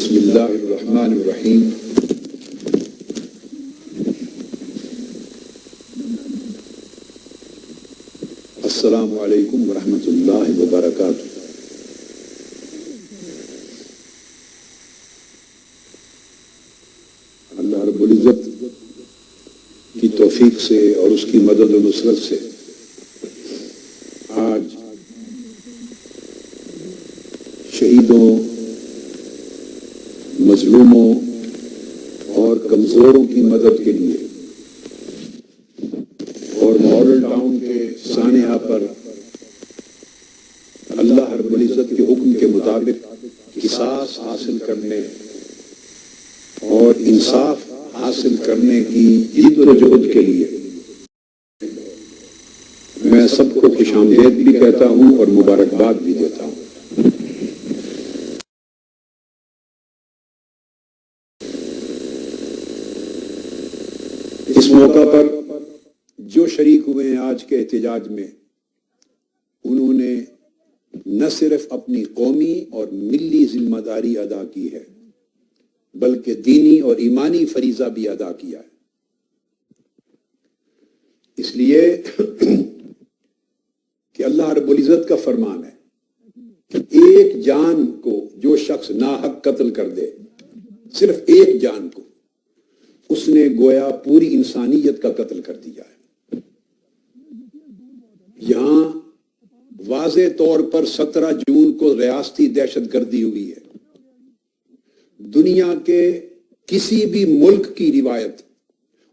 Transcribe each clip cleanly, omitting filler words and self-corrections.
بسم اللہ الرحمن الرحیم. السلام علیکم ورحمۃ اللہ وبرکاتہ. اللہ رب العزت کی توفیق سے اور اس کی مدد و نصرت سے آج شہیدوں، مظلوموں اور کمزوروں کی مدد کے لیے اور ماڈل ٹاؤن کے سانحہ پر اللہ رب العزت کے حکم کے مطابق قصاص حاصل کرنے اور انصاف حاصل کرنے کی جد و جہد کے لیے میں سب کو خوش آمدید بھی کہتا ہوں اور مبارکباد بھی دیتا ہوں. اس موقع پر جو شریک ہوئے ہیں آج کے احتجاج میں، انہوں نے نہ صرف اپنی قومی اور ملی ذمہ داری ادا کی ہے بلکہ دینی اور ایمانی فریضہ بھی ادا کیا ہے. اس لیے کہ اللہ رب العزت کا فرمان ہے کہ ایک جان کو جو شخص ناحق قتل کر دے، صرف ایک جان کو، اس نے گویا پوری انسانیت کا قتل کر دیا ہے. یہاں واضح طور پر 17 جون کو ریاستی دہشت گردی ہوئی ہے. دنیا کے کسی بھی ملک کی روایت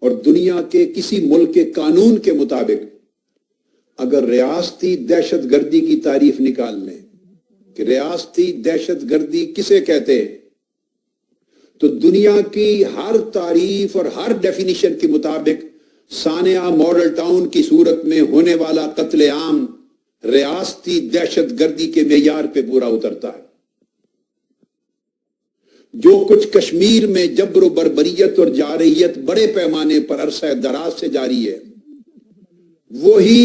اور دنیا کے کسی ملک کے قانون کے مطابق اگر ریاستی دہشت گردی کی تعریف نکال لیں کہ ریاستی دہشت گردی کسے کہتے ہیں، تو دنیا کی ہر تعریف اور ہر ڈیفینیشن کے مطابق سانحہ ماڈل ٹاؤن کی صورت میں ہونے والا قتل عام ریاستی دہشت گردی کے معیار پہ پورا اترتا ہے. جو کچھ کشمیر میں جبر و بربریت اور جارحیت بڑے پیمانے پر عرصہ دراز سے جاری ہے، وہی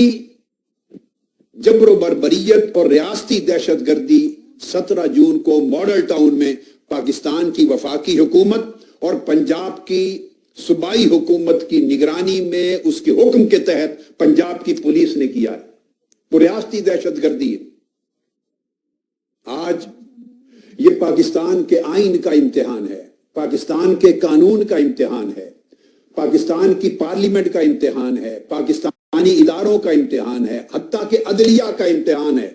جبر و بربریت اور ریاستی دہشت گردی 17 جون کو ماڈل ٹاؤن میں پاکستان کی وفاقی حکومت اور پنجاب کی صوبائی حکومت کی نگرانی میں اس کے حکم کے تحت پنجاب کی پولیس نے کیا ہے. وہ ریاستی دہشت گردی ہے. آج یہ پاکستان کے آئین کا امتحان ہے، پاکستان کے قانون کا امتحان ہے، پاکستان کی پارلیمنٹ کا امتحان ہے، پاکستانی اداروں کا امتحان ہے، حتیٰ کہ عدلیہ کا امتحان ہے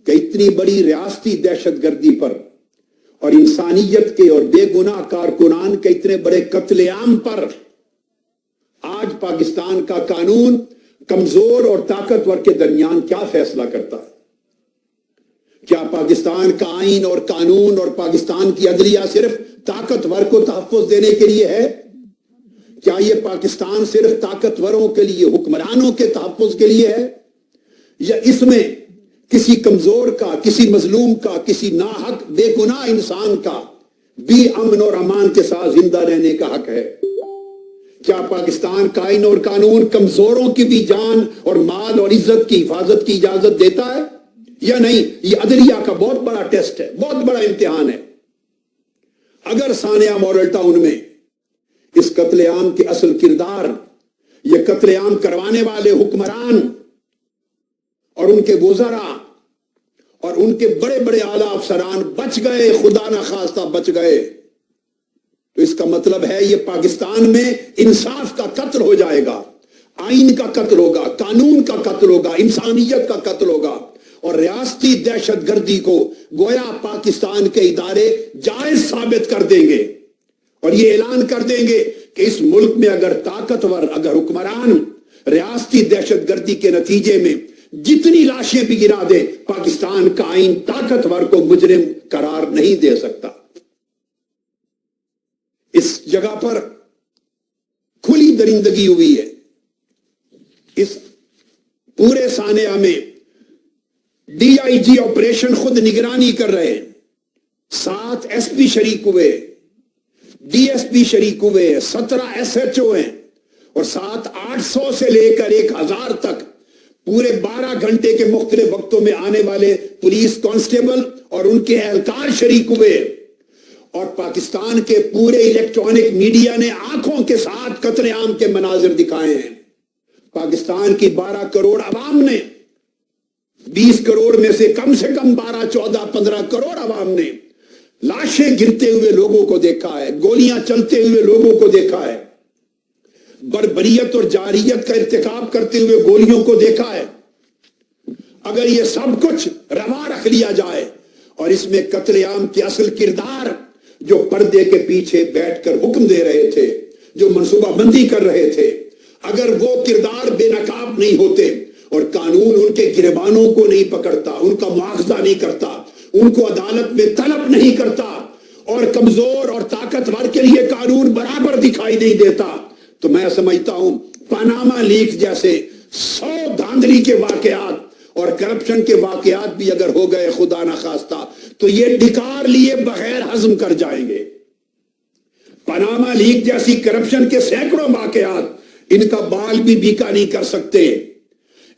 کہ اتنی بڑی ریاستی دہشت گردی پر اور انسانیت کے اور بے گناہ کارکنان کے اتنے بڑے قتل عام پر آج پاکستان کا قانون کمزور اور طاقتور کے درمیان کیا فیصلہ کرتا ہے. کیا پاکستان کا آئین اور قانون اور پاکستان کی عدلیہ صرف طاقتور کو تحفظ دینے کے لیے ہے؟ کیا یہ پاکستان صرف طاقتوروں کے لیے، حکمرانوں کے تحفظ کے لیے ہے، یا اس میں کسی کمزور کا، کسی مظلوم کا، کسی ناحق بے گناہ انسان کا بھی امن اور امان کے ساتھ زندہ رہنے کا حق ہے؟ کیا پاکستان کا آئین اور قانون کمزوروں کی بھی جان اور مال اور عزت کی حفاظت کی اجازت دیتا ہے یا نہیں؟ یہ عدلیہ کا بہت بڑا ٹیسٹ ہے، بہت بڑا امتحان ہے. اگر سانحہ ماڈل ٹاؤن میں اس قتل عام کے اصل کردار، یہ قتل عام کروانے والے حکمران اور ان کے وزراء اور ان کے بڑے بڑے اعلیٰ افسران بچ گئے، خدا نخواستہ بچ گئے، تو اس کا مطلب ہے یہ پاکستان میں انصاف کا قتل ہو جائے گا، آئین کا قتل ہوگا، قانون کا قتل ہوگا، انسانیت کا قتل ہوگا، اور ریاستی دہشت گردی کو گویا پاکستان کے ادارے جائز ثابت کر دیں گے اور یہ اعلان کر دیں گے کہ اس ملک میں اگر طاقتور، اگر حکمران ریاستی دہشت گردی کے نتیجے میں جتنی لاشیں بھی گرا دے، پاکستان کا آئین طاقتور کو مجرم قرار نہیں دے سکتا. اس جگہ پر کھلی درندگی ہوئی ہے. اس پورے سانحہ میں ڈی آئی جی آپریشن خود نگرانی کر رہے ہیں، 7 ایس پی شریک ہوئے، ڈی ایس پی شریک ہوئے، 17 ایس ایچ او ہیں، اور 800 سے لے کر 1000 تک پورے 12 گھنٹے کے مختلف وقتوں میں آنے والے پولیس کانسٹیبل اور ان کے اہلکار شریک ہوئے. اور پاکستان کے پورے الیکٹرانک میڈیا نے آنکھوں کے ساتھ قتل عام کے مناظر دکھائے ہیں. پاکستان کی 12 کروڑ عوام نے، 20 کروڑ میں سے کم 12 14 15 کروڑ عوام نے لاشیں گرتے ہوئے لوگوں کو دیکھا ہے، گولیاں چلتے ہوئے لوگوں کو دیکھا ہے، بربریت اور جاریت کا ارتکاب کرتے ہوئے گولیوں کو دیکھا ہے. اگر یہ سب کچھ روا رکھ لیا جائے اور اس میں قتل عام کے اصل کردار جو پردے کے پیچھے بیٹھ کر حکم دے رہے تھے، جو منصوبہ بندی کر رہے تھے، اگر وہ کردار بے نقاب نہیں ہوتے اور قانون ان کے گریبانوں کو نہیں پکڑتا، ان کا مواخذہ نہیں کرتا، ان کو عدالت میں طلب نہیں کرتا اور کمزور اور طاقتور کے لیے قانون برابر دکھائی نہیں دیتا، تو میں سمجھتا ہوں پاناما لیکس جیسے 100 دھاندلی کے واقعات اور کرپشن کے واقعات بھی اگر ہو گئے خدا نخواستہ تو یہ ڈکار لیے بغیر ہضم کر جائیں گے. پاناما لیک جیسی کرپشن کے سینکڑوں واقعات ان کا بال بھی بیکا نہیں کر سکتے.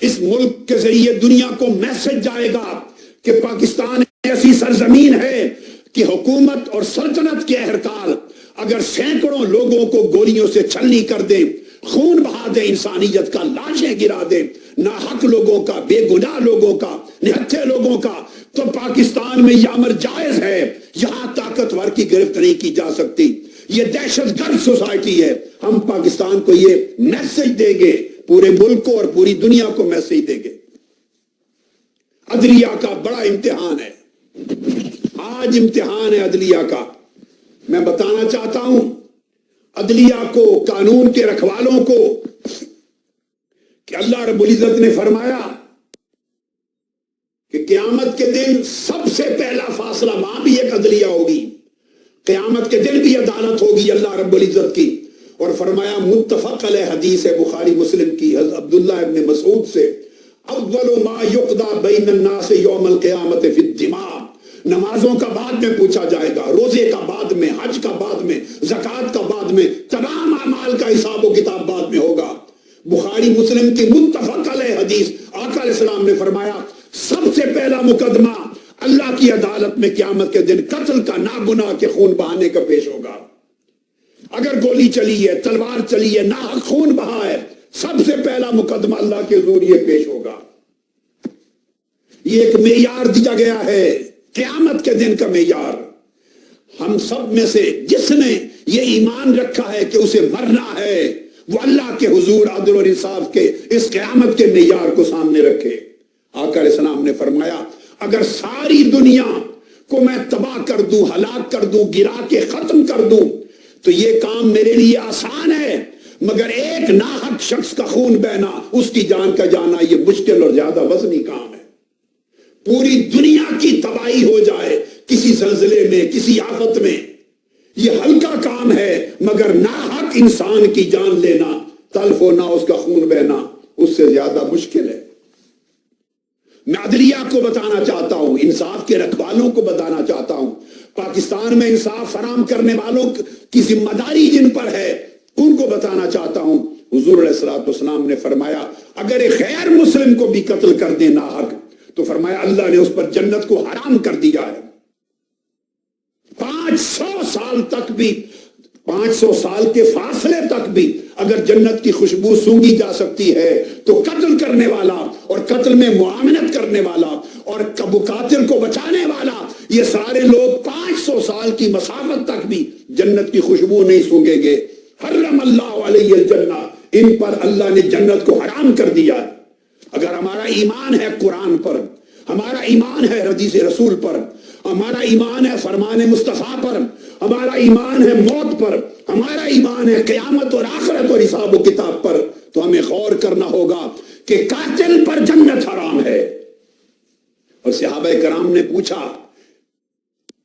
اس ملک کے ذریعے دنیا کو میسج جائے گا کہ پاکستان ایسی سرزمین ہے کہ حکومت اور سلطنت کے اہرکار اگر سینکڑوں لوگوں کو گولیوں سے چھلنی کر دیں، خون بہا دیں، انسانیت کا لاشیں گرا دیں، ناحق لوگوں کا، بے گناہ لوگوں کا، نہتھے لوگوں کا، تو پاکستان میں یہ امر جائز ہے. یہاں طاقتور کی گرفت نہیں کی جا سکتی. یہ دہشت گرد سوسائٹی ہے. ہم پاکستان کو یہ میسج دیں گے، پورے ملک کو اور پوری دنیا کو میسج دیں گے. عدلیہ کا بڑا امتحان ہے. آج امتحان ہے عدلیہ کا. میں بتانا چاہتا ہوں عدلیہ کو، قانون کے رکھوالوں کو، کہ اللہ رب العزت نے فرمایا کہ قیامت کے دن سب سے پہلا فاصلہ وہاں بھی ایک عدلیہ ہوگی. قیامت کے دن بھی عدالت ہوگی اللہ رب العزت کی. اور فرمایا متفق علیہ حدیث ہے بخاری مسلم کی حضرت عبداللہ ابن مسعود سے، اول ما یقضى بین الناس یوم القیامت فی الدماء. نمازوں کا بعد میں پوچھا جائے گا، روزے کا بعد میں، حج کا بعد میں، زکوٰۃ کا بعد میں، تمام اعمال کا حساب و کتاب بعد میں ہوگا. بخاری مسلم کی متفق علیہ حدیث، آقا علیہ السلام نے فرمایا سب سے پہلا مقدمہ اللہ کی عدالت میں قیامت کے دن قتل کا، ناگناہ کے خون بہانے کا پیش ہوگا. اگر گولی چلی ہے، تلوار چلی ہے، ناحق خون بہا ہے، سب سے پہلا مقدمہ اللہ کے حضور یہ پیش ہوگا. یہ ایک معیار دیا گیا ہے قیامت کے دن کا معیار. ہم سب میں سے جس نے یہ ایمان رکھا ہے کہ اسے مرنا ہے، وہ اللہ کے حضور عدل اور انصاف کے اس قیامت کے معیار کو سامنے رکھے. آقا علیہ السلام نے فرمایا اگر ساری دنیا کو میں تباہ کر دوں، ہلاک کر دوں، گرا کے ختم کر دوں تو یہ کام میرے لیے آسان ہے، مگر ایک ناحق شخص کا خون بہنا، اس کی جان کا جانا، یہ مشکل اور زیادہ وزنی کام ہے. پوری دنیا کی تباہی ہو جائے کسی زلزلے میں، کسی آفت میں، یہ ہلکا کام ہے، مگر ناحق انسان کی جان لینا، تلف ہونا، اس کا خون بہنا، اس سے زیادہ مشکل ہے. میں عدلیہ کو بتانا چاہتا ہوں، انصاف کے رکھوالوں کو بتانا چاہتا ہوں، پاکستان میں انصاف فراہم کرنے والوں کی ذمہ داری جن پر ہے ان کو بتانا چاہتا ہوں. حضور علیہ الصلوۃ والسلام نے فرمایا اگر ایک غیر مسلم کو بھی قتل کر دے ناحق تو فرمایا اللہ نے اس پر جنت کو حرام کر دیا ہے. 500 سال تک بھی، 500 سال کے فاصلے تک بھی اگر جنت کی خوشبو سونگھی جا سکتی ہے تو قتل کرنے والا اور قتل میں معاونت کرنے والا اور قاتل کو بچانے والا، یہ سارے لوگ 500 سال کی مسافت تک بھی جنت کی خوشبو نہیں سونگیں گے. حرم اللہ علیہ الجنہ، ان پر اللہ نے جنت کو حرام کر دیا. اگر ہمارا ایمان ہے قرآن پر، ہمارا ایمان ہے حدیث رسول پر، ہمارا ایمان ہے فرمان مصطفیٰ پر، ہمارا ایمان ہے موت پر، ہمارا ایمان ہے قیامت اور آخرت اور حساب و کتاب پر، تو ہمیں غور کرنا ہوگا کہ قاتل پر جنت حرام ہے. اور صحابہ کرام نے پوچھا،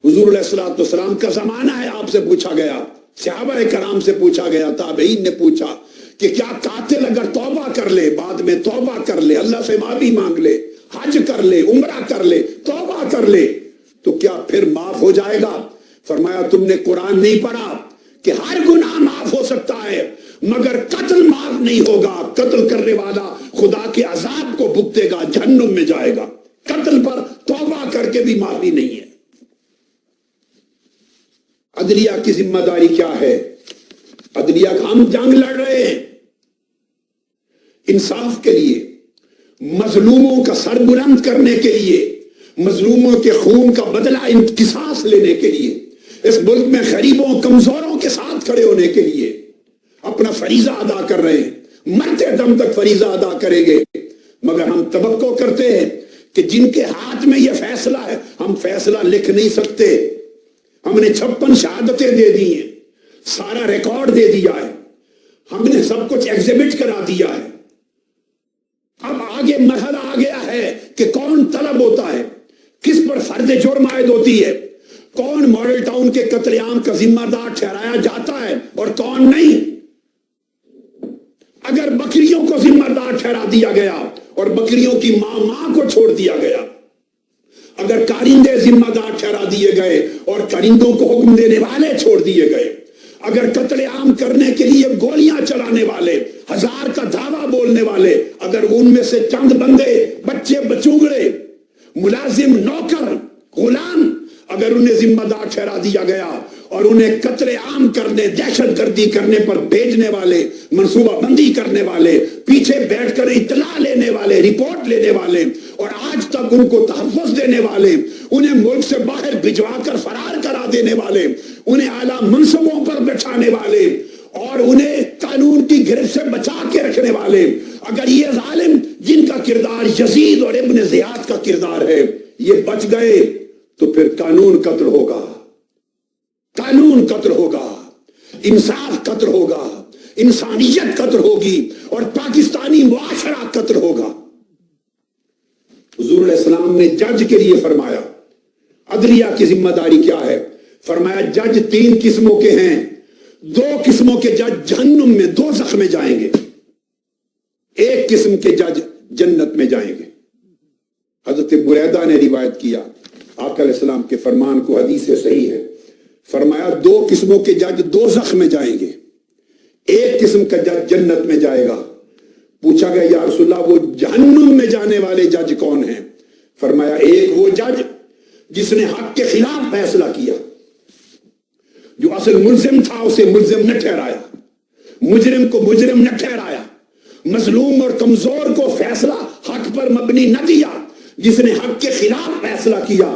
حضور علیہ الصلوۃ والسلام کا زمانہ ہے، آپ سے پوچھا گیا، صحابہ کرام سے پوچھا گیا، تابعین نے پوچھا کہ کیا قاتل اگر توبہ کر لے، بعد میں توبہ کر لے، اللہ سے معافی مانگ لے، حج کر لے، عمرہ کر لے، توبہ کر لے تو کیا پھر معاف ہو جائے گا؟ فرمایا تم نے قرآن نہیں پڑھا کہ ہر گناہ معاف ہو سکتا ہے مگر قتل معاف نہیں ہوگا. قتل کرنے والا خدا کے عذاب کو بھگتے گا، جہنم میں جائے گا. قتل پر توبہ کر کے بھی معافی نہیں ہے. عدلیہ کی ذمہ داری کیا ہے؟ عدلیہ ہم جنگ لڑ رہے ہیں انصاف کے لیے، مظلوموں کا سر بلند کرنے کے لیے، مظلوموں کے خون کا بدلہ قصاص لینے کے لیے، اس ملک میں غریبوں کمزوروں کے ساتھ کھڑے ہونے کے لیے اپنا فریضہ ادا کر رہے ہیں، مرتے دم تک فریضہ ادا کریں گے۔ مگر ہم توقع کرتے ہیں کہ جن کے ہاتھ میں یہ فیصلہ ہے، ہم فیصلہ لکھ نہیں سکتے، ہم نے 56 شہادتیں دے دی ہیں، سارا ریکارڈ دے دیا ہے، ہم نے سب کچھ ایگزیبٹ کرا دیا ہے۔ اب آگے مرحلہ آ گیا ہے کہ کون طلب ہوتا ہے، کس پر فرض جرم عائد ہوتی ہے، کون ماڈل ٹاؤن کے قتل عام کا ذمہ دار ٹھہرایا جاتا ہے اور کون نہیں۔ اگر بکریوں کو ذمہ دار ٹھہرا دیا گیا اور بکریوں کی ماں کو چھوڑ دیا گیا، اگر کارندے ذمہ دار ٹھہرا دیے گئے اور کارندوں کو حکم دینے والے چھوڑ دیے گئے، اگر قتل عام کرنے کے لیے گولیاں چلانے والے، 1000 کا دعویٰ بولنے والے، اگر ان میں سے چند بندے، بچے بچوگڑے، ملازم، نوکر، غلام، اگر انہیں ذمہ دار ٹھہرا دیا گیا اور انہیں قتل عام کرنے، دہشت گردی کرنے پر بھیجنے والے، منصوبہ بندی کرنے والے، پیچھے بیٹھ کر اطلاع لینے والے، رپورٹ لینے والے اور آج تک ان کو تحفظ دینے والے، انہیں ملک سے باہر بھجوا کر فرار کرا دینے والے، انہیں اعلیٰ منصبوں پر بٹھانے والے اور انہیں قانون کی گرفت سے بچا کے رکھنے والے، اگر یہ ظالم جن کا کردار یزید اور ابن زیاد کا کردار ہے یہ بچ گئے تو پھر قانون قتل ہوگا، قانون قتل ہوگا، انصاف قتل ہوگا، انسانیت قتل ہوگی اور پاکستانی معاشرہ قتل ہوگا۔ حضور علیہ السلام نے جج کے لیے فرمایا عدلیہ کی ذمہ داری کیا ہے؟ فرمایا جج 3 قسموں کے ہیں، 2 قسموں کے جج جہنم میں، دوزخ میں جائیں گے، 1 قسم کے جج جنت میں جائیں گے۔ حضرت بریدہ نے روایت کیا، آقا علیہ السلام کے فرمان کو حدیث سے صحیح ہے، فرمایا 2 قسموں کے جج دوزخ میں جائیں گے، 1 قسم کا جج جنت میں جائے گا۔ پوچھا گیا یا رسول اللہ وہ جہنم میں جانے والے جج کون ہیں؟ فرمایا ایک وہ جج جس نے حق کے خلاف فیصلہ کیا، جو اصل ملزم تھا اسے ملزم نہ ٹھہرایا، مجرم کو مجرم نہ ٹھہرایا، مظلوم اور کمزور کو فیصلہ حق پر مبنی نہ دیا، جس نے حق کے خلاف فیصلہ کیا۔